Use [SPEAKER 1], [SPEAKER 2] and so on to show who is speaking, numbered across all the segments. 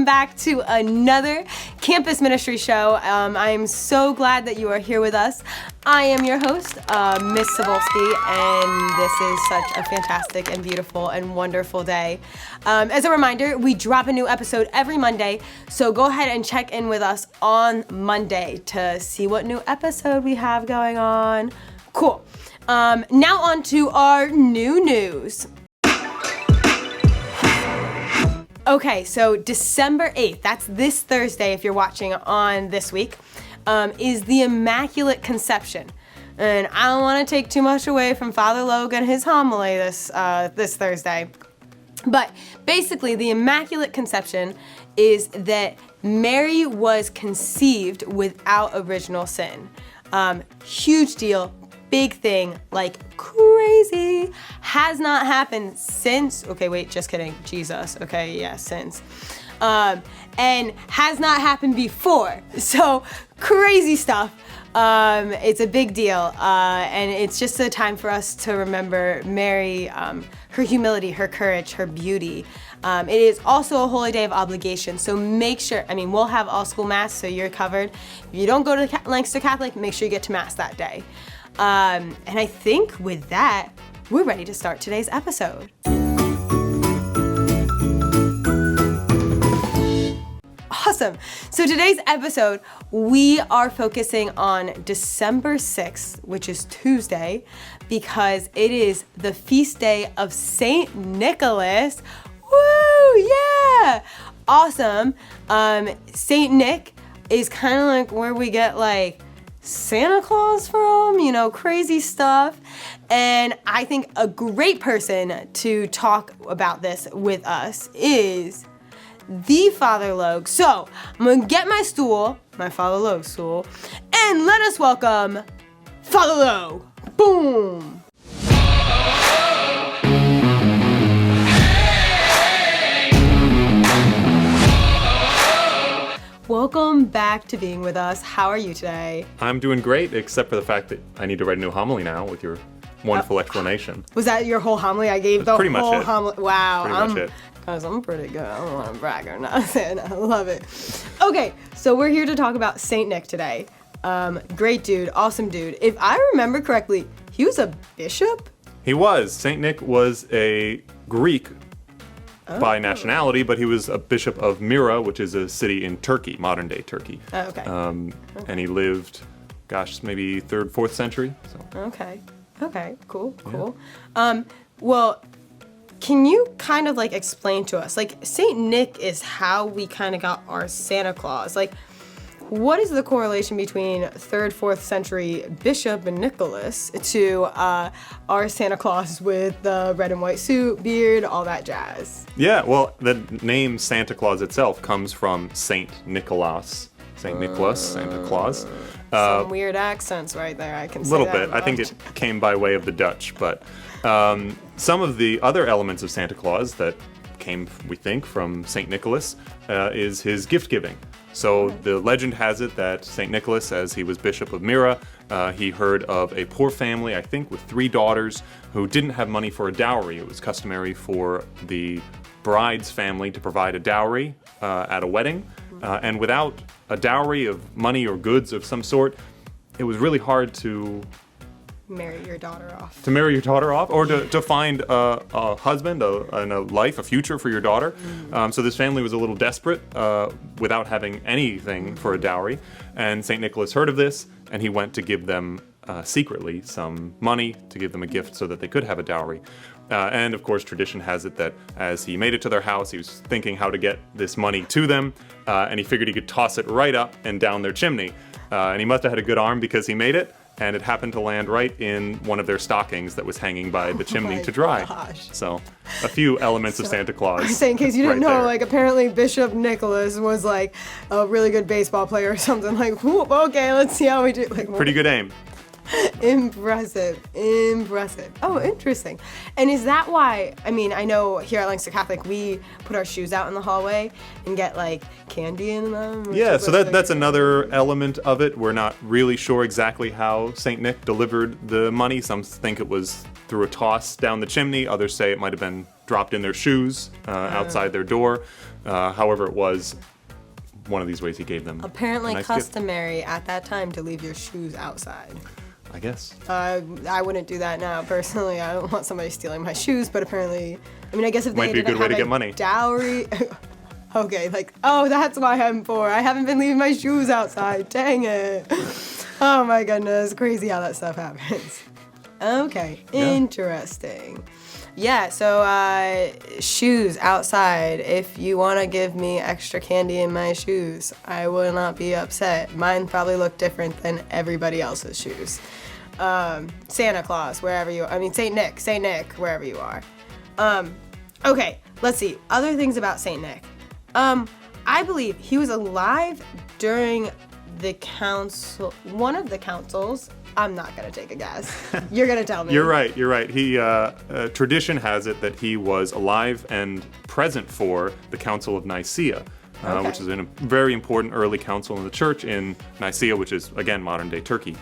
[SPEAKER 1] welcome back to another campus ministry show. I am so glad that you are here with us. I am your host, Miss Cybulski, and this is such a fantastic and beautiful and wonderful day. As a reminder, we drop a new episode every Monday, so go ahead and check in with us on Monday to see what new episode we have going on. Cool. Now on to our new news. Okay, so December 8th, that's this Thursday if you're watching on this week, is the Immaculate Conception. And I don't want to take too much away from Father Logue and his homily this Thursday. But basically, the Immaculate Conception is that Mary was conceived without original sin. Huge deal. Big thing, like crazy, has not happened since, okay, wait, just kidding, Jesus, okay, yeah, since, and has not happened before, so crazy stuff. It's a big deal, and it's just a time for us to remember Mary, her humility, her courage, her beauty. It is also a holy day of obligation, so make sure, we'll have all school mass, so you're covered. If you don't go to Lancaster Catholic, make sure you get to mass that day. And I think with that, we're ready to start today's episode. Awesome. So today's episode, we are focusing on December 6th, which is Tuesday, because it is the feast day of Saint Nickolas. Woo! Yeah! Awesome. Saint Nick is kind of like where we get like Santa Claus from, crazy stuff. And I think a great person to talk about this with us is the Father Logue. So I'm gonna get my stool, my Father Logue stool, and let us welcome Father Logue. Boom! Welcome back to being with us. How are you today?
[SPEAKER 2] I'm doing great, except for the fact that I need to write a new homily now with your wonderful explanation.
[SPEAKER 1] Was that your whole homily? I gave the whole homily. Wow.
[SPEAKER 2] Pretty much it.
[SPEAKER 1] Because I'm pretty good. I don't want to brag or nothing. I love it. Okay, so we're here to talk about Saint Nick today. Great dude, awesome dude. If I remember correctly, he was a bishop?
[SPEAKER 2] He was. Saint Nick was a Greek by nationality, but he was a bishop of Myra, which is a city in Turkey, modern day Turkey.
[SPEAKER 1] Oh, okay.
[SPEAKER 2] And he lived, maybe 3rd, 4th century. So.
[SPEAKER 1] Okay, cool. Well, can you kind of explain to us, Saint Nick is how we kind of got our Santa Claus. What is the correlation between 3rd, 4th century Bishop and Nickolas to our Santa Claus with the red and white suit, beard, all that jazz?
[SPEAKER 2] Yeah, well, the name Santa Claus itself comes from Saint Nickolas. Saint Nickolas, Santa Claus.
[SPEAKER 1] Some weird accents right there, I can say.
[SPEAKER 2] A little bit. I think it came by way of the Dutch, but some of the other elements of Santa Claus that came, we think, from Saint Nickolas is his gift giving. So the legend has it that St. Nickolas, as he was Bishop of Myra, he heard of a poor family, I think with 3 daughters, who didn't have money for a dowry. It was customary for the bride's family to provide a dowry at a wedding. And without a dowry of money or goods of some sort, it was really hard to
[SPEAKER 1] marry your daughter off.
[SPEAKER 2] To marry your daughter off, or to find a husband and a life, a future for your daughter. So this family was a little desperate without having anything for a dowry. And St. Nickolas heard of this, and he went to give them secretly some money to give them a gift so that they could have a dowry. And of course, tradition has it that as he made it to their house, he was thinking how to get this money to them, and he figured he could toss it right up and down their chimney. And he must have had a good arm because he made it. And it happened to land right in one of their stockings that was hanging by the chimney to dry.
[SPEAKER 1] Gosh.
[SPEAKER 2] So, a few elements of Santa Claus.
[SPEAKER 1] I'm saying, in case you didn't know,
[SPEAKER 2] there.
[SPEAKER 1] Apparently Bishop Nickolas was a really good baseball player or something. Whoop, okay, let's see how we do.
[SPEAKER 2] Pretty good aim.
[SPEAKER 1] Impressive. Oh, interesting. And is that why, I know here at Lancaster Catholic, we put our shoes out in the hallway and get candy in them?
[SPEAKER 2] Yeah, so that's another element of it. We're not really sure exactly how St. Nick delivered the money. Some think it was through a toss down the chimney. Others say it might have been dropped in their shoes outside their door. However it was, one of these ways he gave them
[SPEAKER 1] Apparently
[SPEAKER 2] a nice gift.
[SPEAKER 1] customary at that time to leave your shoes outside.
[SPEAKER 2] I guess.
[SPEAKER 1] I wouldn't do that now, personally. I don't want somebody stealing my shoes, but apparently, I mean, I guess if
[SPEAKER 2] Might
[SPEAKER 1] they
[SPEAKER 2] be a
[SPEAKER 1] didn't
[SPEAKER 2] good way
[SPEAKER 1] have
[SPEAKER 2] to
[SPEAKER 1] a
[SPEAKER 2] get money.
[SPEAKER 1] dowry... Okay, like, oh, that's why I'm poor. I haven't been leaving my shoes outside. Dang it. Oh my goodness, crazy how that stuff happens. Okay, interesting. Yeah, so shoes outside. If you want to give me extra candy in my shoes, I will not be upset. Mine probably look different than everybody else's shoes. Santa Claus, wherever you are. I mean, Saint Nick, wherever you are. Okay, let's see. Other things about Saint Nick. I believe he was alive during the council, one of the councils. I'm not gonna take a guess. You're gonna tell me.
[SPEAKER 2] You're right. He tradition has it that he was alive and present for the Council of Nicaea, which is a very important early council in the church in Nicaea, which is, again, modern-day Turkey.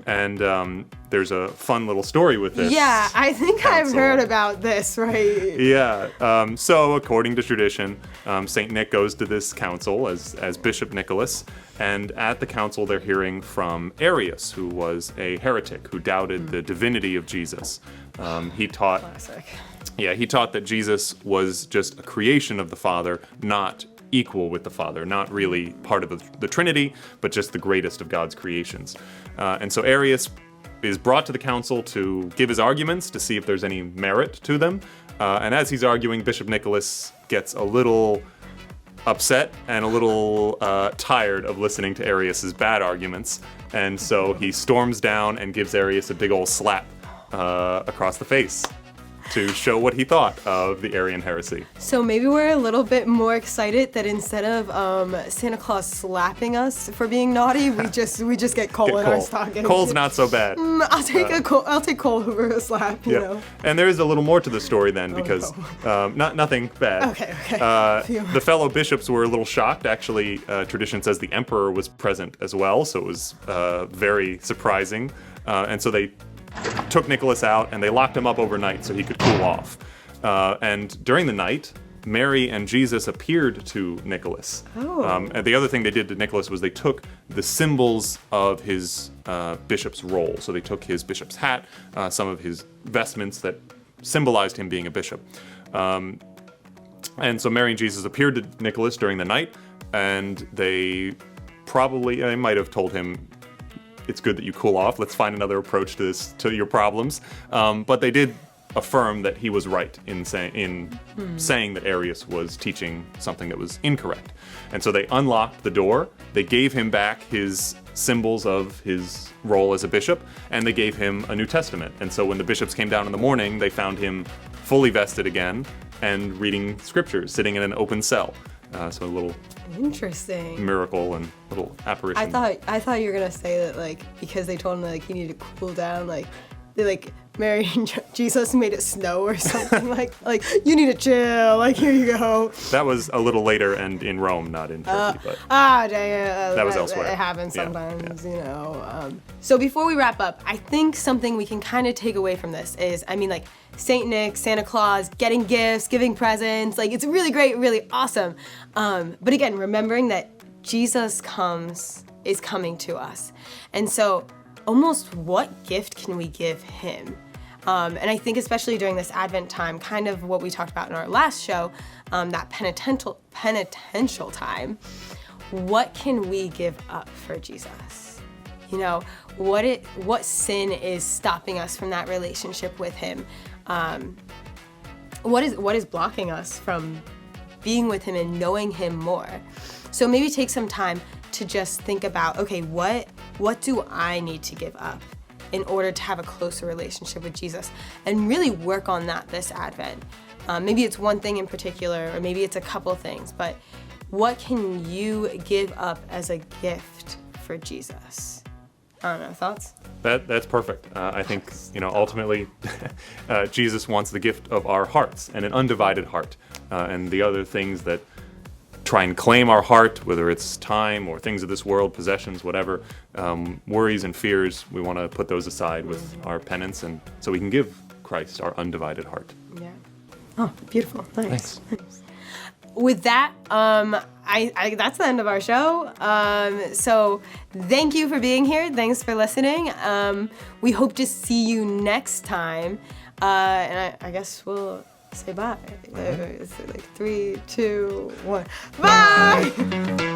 [SPEAKER 2] And there's a fun little story with this.
[SPEAKER 1] Yeah, I think
[SPEAKER 2] council.
[SPEAKER 1] I've heard about this, right?
[SPEAKER 2] Yeah. So, according to tradition, Saint Nick goes to this council as Bishop Nickolas, and at the council they're hearing from Arius, who was a heretic who doubted the divinity of Jesus. He taught.
[SPEAKER 1] Classic.
[SPEAKER 2] Yeah, he taught that Jesus was just a creation of the Father, not equal with the Father, not really part of the Trinity, but just the greatest of God's creations. And so Arius is brought to the council to give his arguments to see if there's any merit to them. And as he's arguing, Bishop Nickolas gets a little upset and a little tired of listening to Arius's bad arguments. And so he storms down and gives Arius a big old slap across the face to show what he thought of the Arian heresy.
[SPEAKER 1] So maybe we're a little bit more excited that instead of Santa Claus slapping us for being naughty, we just get coal in our stockings.
[SPEAKER 2] Coal's not so bad.
[SPEAKER 1] I'll take coal over a slap, you know.
[SPEAKER 2] And there is a little more to the story then, because nothing bad.
[SPEAKER 1] Okay.
[SPEAKER 2] The fellow bishops were a little shocked. Actually, tradition says the emperor was present as well, so it was very surprising. And so they took Nickolas out and they locked him up overnight so he could cool off. And during the night, Mary and Jesus appeared to Nickolas. And the other thing they did to Nickolas was they took the symbols of his bishop's role. So they took his bishop's hat, some of his vestments that symbolized him being a bishop. And so Mary and Jesus appeared to Nickolas during the night, and they might have told him, it's good that you cool off. Let's find another approach to your problems. But they did affirm that he was right in saying that Arius was teaching something that was incorrect. And so they unlocked the door. They gave him back his symbols of his role as a bishop, and they gave him a New Testament. And so when the bishops came down in the morning, they found him fully vested again and reading scriptures, sitting in an open cell. So a little
[SPEAKER 1] interesting
[SPEAKER 2] miracle and little apparition.
[SPEAKER 1] I thought you were gonna say that, like, because they told him that, like, he needed to cool down, like they Mary and Jesus made it snow or something. like you need to chill, like, here you go.
[SPEAKER 2] That was a little later and in Rome, not in Turkey. But
[SPEAKER 1] dang it.
[SPEAKER 2] That was elsewhere.
[SPEAKER 1] It happens sometimes, you know. So before we wrap up, I think something we can kind of take away from this is, I mean, like, Saint Nick, Santa Claus, getting gifts, giving presents, like, it's really great, really awesome. But again, remembering that Jesus is coming to us. And so almost what gift can we give him? And I think especially during this Advent time, kind of what we talked about in our last show, that penitential time, what can we give up for Jesus? You know, what sin is stopping us from that relationship with him? What is blocking us from being with him and knowing him more? So maybe take some time to just think about, okay, what do I need to give up in order to have a closer relationship with Jesus, and really work on that this Advent. Maybe it's one thing in particular, or maybe it's a couple things, but what can you give up as a gift for Jesus? I don't know, thoughts?
[SPEAKER 2] That's perfect. I think, ultimately, Jesus wants the gift of our hearts and an undivided heart. And the other things that try and claim our heart, whether it's time or things of this world, possessions, whatever, worries and fears, we want to put those aside with our penance, and so we can give Christ our undivided heart.
[SPEAKER 1] Yeah. Oh, beautiful. Nice.
[SPEAKER 2] Thanks.
[SPEAKER 1] With that, that's the end of our show. So thank you for being here. Thanks for listening. We hope to see you next time. And I guess we'll say bye. It's like 3, 2, 1. Bye!